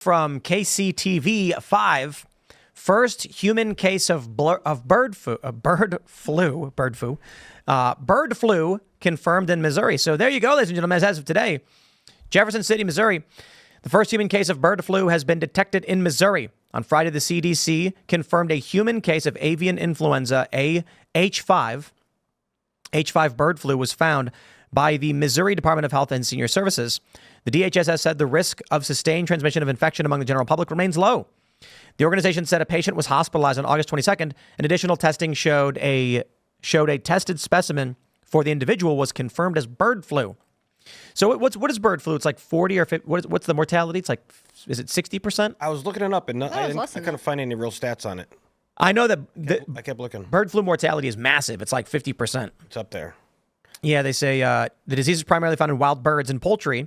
From KCTV 5, first human case of bird flu confirmed in Missouri. So there you go, ladies and gentlemen. As of today, Jefferson City, Missouri, the first human case of bird flu has been detected in Missouri. On Friday, the CDC confirmed a human case of avian influenza H5 bird flu was found by the Missouri Department of Health and Senior Services. The DHS said the risk of sustained transmission of infection among the general public remains low. The organization said a patient was hospitalized on August 22nd, and additional testing showed a tested specimen for the individual was confirmed as bird flu. So what is bird flu? It's like 40 or 50. What's the mortality? It's like, is it 60%? I was looking it up, and I couldn't find any real stats on it. I know that I kept looking. Bird flu mortality is massive. It's like 50%. It's up there. Yeah, they say the disease is primarily found in wild birds and poultry,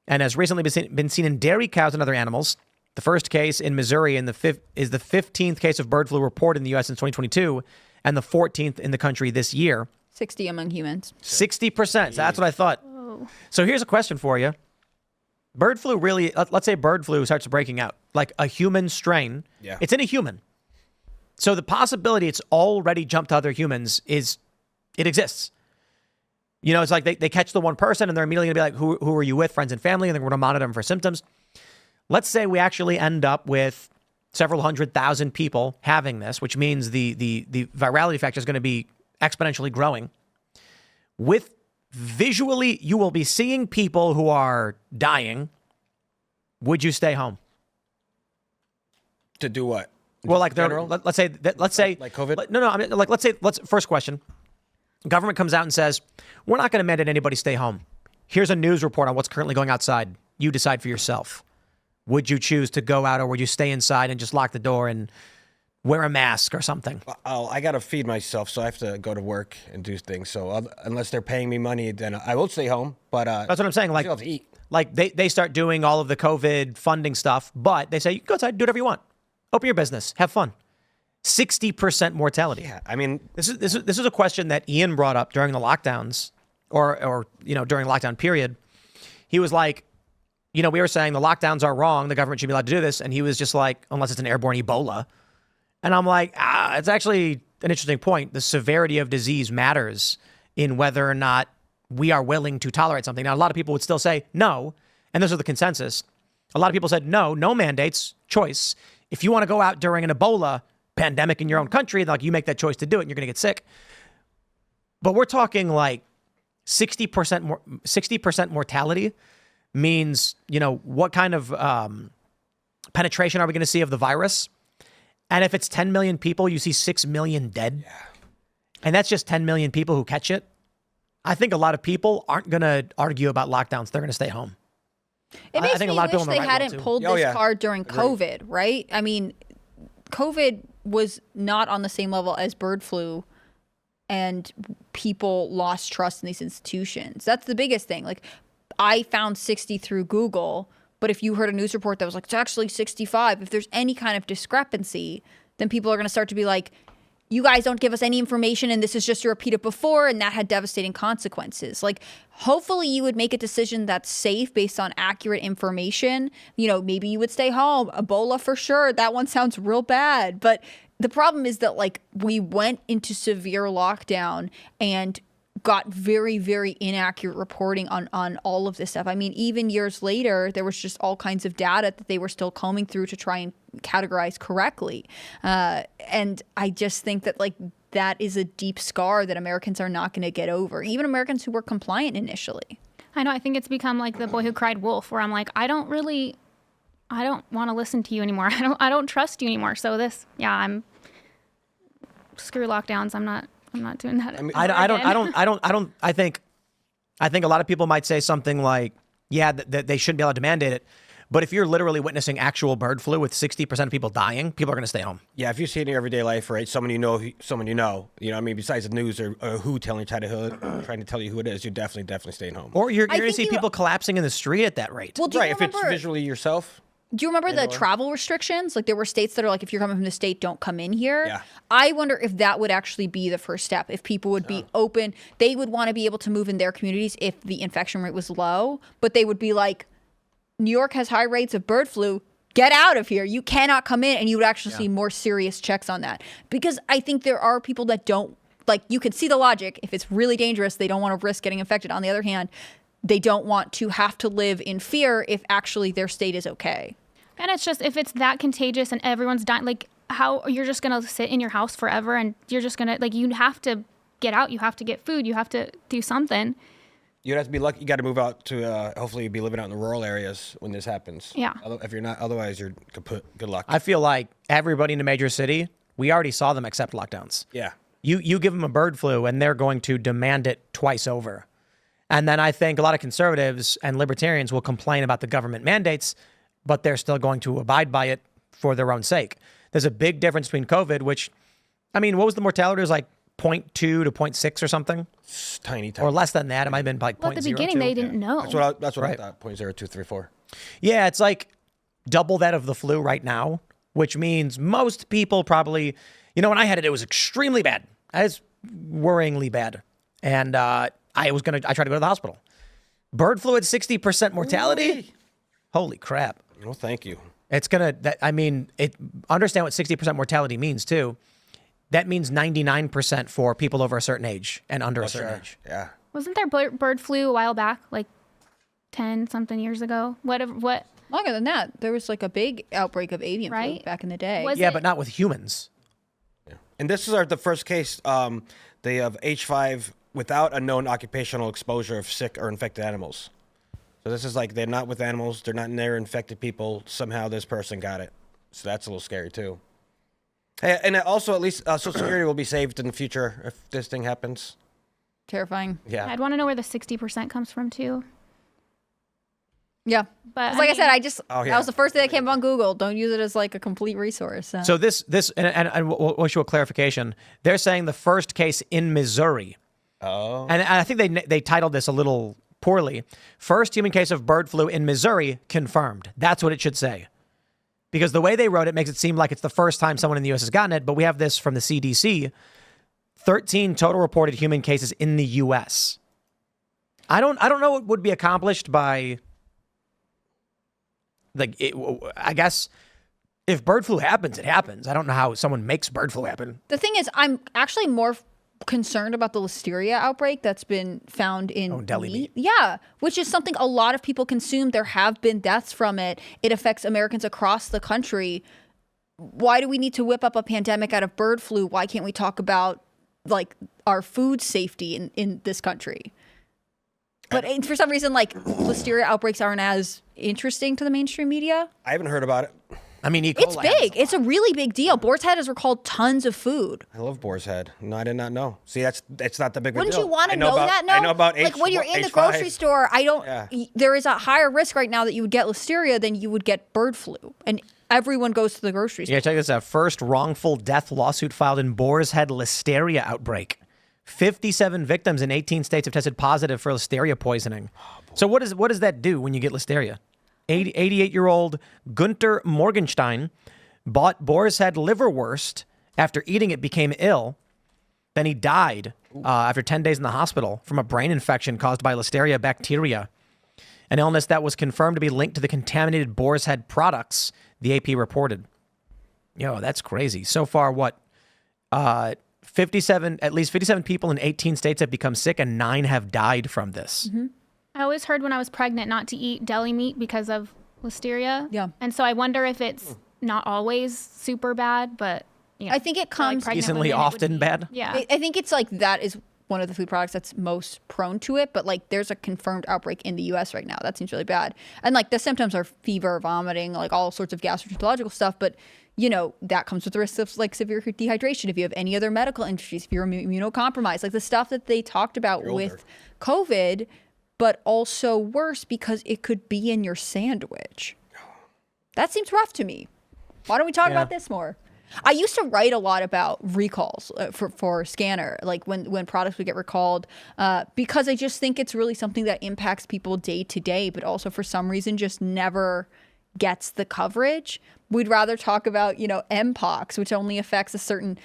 and has recently been seen in dairy cows and other animals. The first case in Missouri is the 15th case of bird flu reported in the U.S. since 2022, and the 14th in the country this year. 60 among humans. 60%. So that's what I thought. Oh. So here's a question for you. Bird flu really, let's say bird flu starts breaking out, like a human strain. Yeah. It's in a human. So the possibility it's already jumped to other humans it exists. You know, it's like they catch the one person and they're immediately going to be like, who are you with, friends and family? And they're going to monitor them for symptoms. Let's say we actually end up with several 100,000 people having this, which means the virality factor is going to be exponentially growing. With visually, you will be seeing people who are dying. Would you stay home? To do what? Well, like let's say like COVID. No. I mean, like let's first question. Government comes out and says, we're not going to mandate anybody stay home. Here's a news report on what's currently going outside. You decide for yourself. Would you choose to go out, or would you stay inside and just lock the door and wear a mask or something? I got to feed myself, so I have to go to work and do things. So unless they're paying me money, then I will stay home. But that's what I'm saying. I still have to eat. Like they start doing all of the COVID funding stuff, but they say you can go outside, do whatever you want. Open your business, have fun. 60% mortality. Yeah, I mean, this is a question that Ian brought up during the lockdowns, or during the lockdown period. He was like, we were saying the lockdowns are wrong. The government should be allowed to do this, and he was just like, unless it's an airborne Ebola. And I'm like, it's actually an interesting point. The severity of disease matters in whether or not we are willing to tolerate something. Now, a lot of people would still say no, and this is the consensus. A lot of people said no mandates, choice. If you want to go out during an Ebola pandemic in your own country, like you make that choice to do it and you're going to get sick. But we're talking like 60% mortality means, what kind of penetration are we going to see of the virus? And if it's 10 million people, you see 6 million dead. Yeah. And that's just 10 million people who catch it. I think a lot of people aren't going to argue about lockdowns. They're going to stay home. It makes me wish they hadn't pulled this card during COVID, right? I mean, COVID was not on the same level as bird flu, and people lost trust in these institutions. That's the biggest thing. Like, I found 60 through Google, but if you heard a news report that was like, it's actually 65, if there's any kind of discrepancy, then people are going to start to be like, you guys don't give us any information, and this is just a repeat of before, and that had devastating consequences. Like, hopefully you would make a decision that's safe based on accurate information. Maybe you would stay home. Ebola for sure. That one sounds real bad. But the problem is that, like, we went into severe lockdown and got very, very inaccurate reporting on all of this stuff. I mean, even years later, there was just all kinds of data that they were still combing through to try and categorize correctly. And I just think that, like, that is a deep scar that Americans are not going to get over, even Americans who were compliant initially. I know. I think it's become like the boy who cried wolf, where I'm like, I don't want to listen to you anymore. I don't trust you anymore. So I'm screw lockdowns. I'm not doing that. I think a lot of people might say something like, that they shouldn't be allowed to mandate it. But if you're literally witnessing actual bird flu with 60% of people dying, people are going to stay home. Yeah, if you see it in your everyday life, right? Someone you know, besides the news or who trying to tell you who it is, you're definitely staying home. Or you're going to see people collapsing in the street at that rate. Well, if it's visually yourself. Do you remember the travel restrictions? Like, there were states that are like, if you're coming from the state, don't come in here. Yeah. I wonder if that would actually be the first step. If people would be open, they would want to be able to move in their communities if the infection rate was low. But they would be like, New York has high rates of bird flu. get out of here. You cannot come in. And you would actually see more serious checks on that. Because I think there are people that don't, like, you can see the logic. If it's really dangerous, they don't want to risk getting infected. On the other hand, they don't want to have to live in fear if actually their state is okay. And it's just, if it's that contagious and everyone's dying, like, how you're just going to sit in your house forever and you're just going to, like, you have to get out. You have to get food. You have to do something. You'd have to be lucky. You got to move out to, hopefully you'll be living out in the rural areas when this happens. Yeah. If you're not, otherwise you're kaput. Good luck. I feel like everybody in a major city, we already saw them accept lockdowns. Yeah. You give them a bird flu and they're going to demand it twice over. And then I think a lot of conservatives and libertarians will complain about the government mandates, but they're still going to abide by it for their own sake. There's a big difference between COVID, which, I mean, what was the mortality? It was like 0.2 to 0.6 or something? It's tiny. Or less than that. It might have been like 0.02. Well, at the beginning, they didn't know. That's what I thought, 0.0234. Yeah, it's like double that of the flu right now, which means most people probably, when I had it, it was extremely bad. It was worryingly bad. And I tried to go to the hospital. Bird flu at 60% mortality? Ooh. Holy crap. Well, thank you. It's understand what 60% mortality means too. That means 99% for people over a certain age and under a certain age. Yeah. Wasn't there bird flu a while back, like 10 something years ago? What? Longer than that. There was like a big outbreak of avian flu back in the day. But not with humans. Yeah. And this is the first case they have H5 without a known occupational exposure of sick or infected animals. So this is like they're not with animals, they're not near infected people. Somehow this person got it. So that's a little scary too. Hey, and also at least Social Security will be saved in the future if this thing happens. Terrifying. Yeah. I'd want to know where the 60% comes from too. Yeah. But like I said, that was the first thing that came up on Google. Don't use it as like a complete resource. So this and we'll show a clarification. They're saying the first case in Missouri. Oh. And I think they titled this a little poorly. First human case of bird flu in Missouri confirmed. That's what it should say. Because the way they wrote it makes it seem like it's the first time someone in the U.S. has gotten it, but we have this from the CDC. 13 total reported human cases in the U.S. I don't know what would be accomplished by, I guess, if bird flu happens, it happens. I don't know how someone makes bird flu happen. The thing is, I'm actually more concerned about the Listeria outbreak that's been found in deli meat. Yeah, which is something a lot of people consume. There have been deaths from it. It affects Americans across the country. Why do we need to whip up a pandemic out of bird flu? Why can't we talk about like our food safety in this country? But for some reason, like Listeria outbreaks aren't as interesting to the mainstream media. I haven't heard about it. I mean, E. coli it's big. It's a really big deal. Boar's Head has recalled tons of food. I love Boar's Head. No, I did not know. See, it's not the big of a deal. Wouldn't you want to know that? No, I know about like when you're in the grocery store. There is a higher risk right now that you would get Listeria than you would get bird flu, and everyone goes to the grocery store. Yeah, check this out. First wrongful death lawsuit filed in Boar's Head Listeria outbreak. 57 victims in 18 states have tested positive for Listeria poisoning. So what does that do when you get Listeria? 88-year-old Gunter Morgenstein bought Boar's Head liverwurst after eating it, became ill. Then he died after 10 days in the hospital from a brain infection caused by Listeria bacteria, an illness that was confirmed to be linked to the contaminated Boar's Head products, the AP reported. That's crazy. So far, at least 57 people in 18 states have become sick and 9 have died from this. Mm-hmm. I always heard when I was pregnant not to eat deli meat because of Listeria. Yeah. And so I wonder if it's not always super bad, but I think it comes decently often bad. Yeah. I think it's like that is one of the food products that's most prone to it, but like there's a confirmed outbreak in the US right now. That seems really bad. And like the symptoms are fever, vomiting, like all sorts of gastroenterological stuff, but that comes with the risk of like severe dehydration. If you have any other medical injuries, if you're immunocompromised, like the stuff that they talked about with COVID, but also worse because it could be in your sandwich. That seems rough to me. Why don't we talk about this more? I used to write a lot about recalls for Scanner, like when products would get recalled, because I just think it's really something that impacts people day to day, but also for some reason just never gets the coverage. We'd rather talk about, Mpox, which only affects a certain,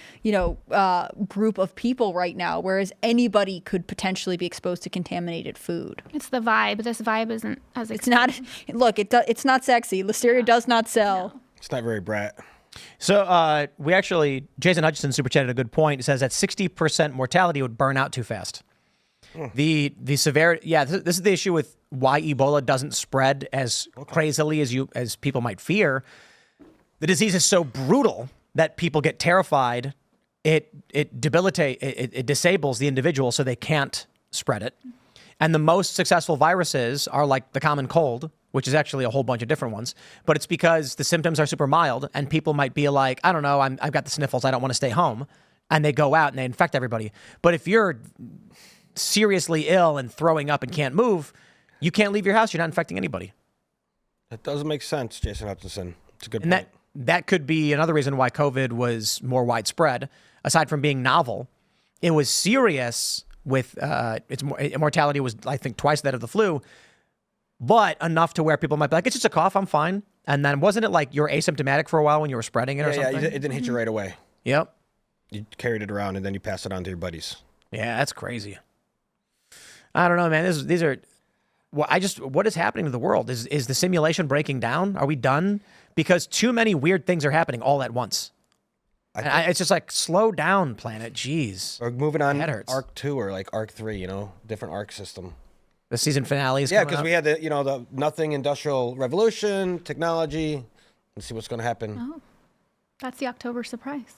group of people right now, whereas anybody could potentially be exposed to contaminated food. It's the vibe. This vibe isn't as It's not. Look, it's not sexy. Listeria does not sell. No. It's not very brat. So Jason Hutchinson super chatted a good point. It says that 60% mortality would burn out too fast. The severity, this is the issue with why Ebola doesn't spread as crazily as people might fear. The disease is so brutal that people get terrified. It disables the individual so they can't spread it. And the most successful viruses are like the common cold, which is actually a whole bunch of different ones. But it's because the symptoms are super mild and people might be like, I don't know, I've got the sniffles, I don't want to stay home. And they go out and they infect everybody. But if you're seriously ill and throwing up and can't move, you can't leave your house, you're not infecting anybody. That doesn't make sense, Jason Hutchinson. It's a good point. That could be another reason why COVID was more widespread. Aside from being novel, it was serious with its mortality was, I think, twice that of the flu, but enough to where people might be like, it's just a cough, I'm fine. And then wasn't it like you're asymptomatic for a while when you were spreading it or something? Yeah, it didn't hit you right away. Yep. You carried it around and then you passed it on to your buddies. Yeah, that's crazy. I don't know, man. These are... what is happening to the world? Is the simulation breaking down? Are we done? Because too many weird things are happening all at once. It's just like, slow down, planet. Jeez. Or moving on, that hurts. Arc 2 or like Arc 3, different arc system. The season finale is coming because we had the nothing industrial revolution, technology. Let's see what's going to happen. Oh, that's the October surprise.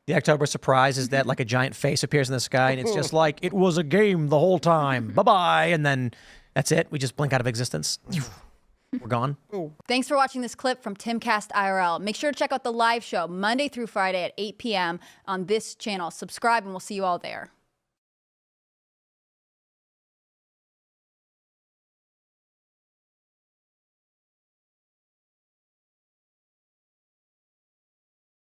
The October surprise is that like a giant face appears in the sky and it's just like, it was a game the whole time. Bye-bye. And then that's it. We just blink out of existence. We're gone. Thanks for watching this clip from Timcast IRL. Make sure to check out the live show Monday through Friday at 8 p.m. on this channel. Subscribe and we'll see you all there.